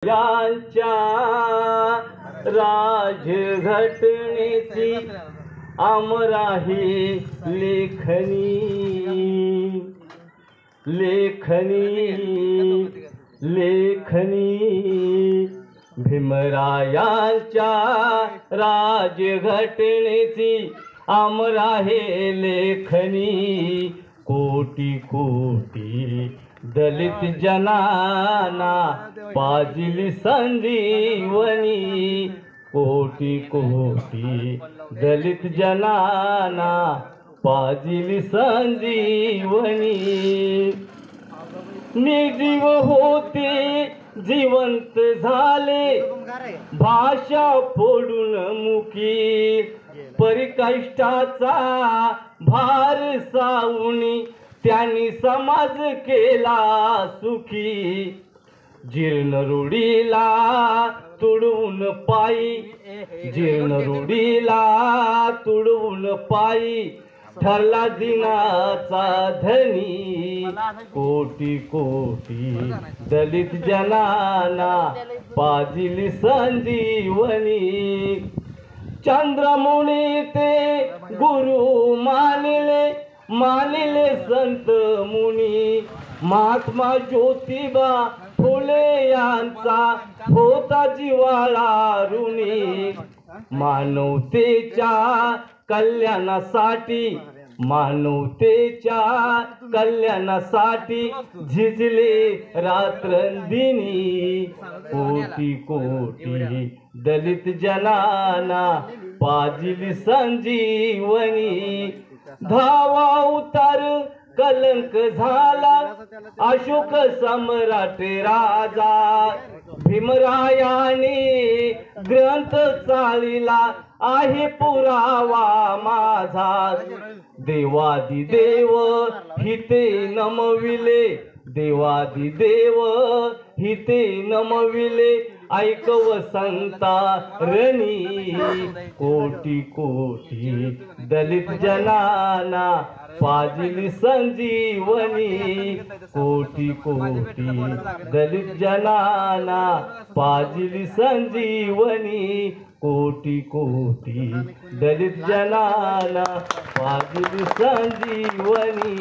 यांच्या राजघटनेची आमराही लेखनी लेखनी लेखनी भीमरायांच्या राजघटनेची आमराही लेखनी कोटी कोटी दलित जनाना पाजिली संजीवनी कोटी कोटी दलित जनाना पाजिली संजीवनी निर्जीव होते जिवंत झाले भाषा फोडून मुकी परिकष्टाचा भार सावणी त्यांनी समाज केला सुखी जीर्ण रूढीला तुडवून पायी जीर्ण रूढीला तुडवून पायी ठरला दिनाचा धनी कोटी कोटी दलित जनाना पाजिली संजीवनी चंद्रमुनी ते गुरु मानिले संत मुनी महात्मा ज्योतिबा फुले यांचा होता जिव्हाळा ऋणी मानवतेच्या कल्याणासाठी झिजले रात्रंदिनी कोटी कोटी दलित जनाना पाजिली संजीवनी धावा उतार कलंक झाला अशोक सम्राट राजा भीमरायाने ग्रंथ चालिला आहे पुरावा माझा देवादिदेव हिते नमविले देवादिदेव हिते नमविले ऐकव संता रणी कोटी कोटी दलित जनाना पाजिली संजीवनी कोटी कोटी दलित जनाना पाजिली संजीवनी कोटी कोटी दलित जनाना पाजिली संजीवनी।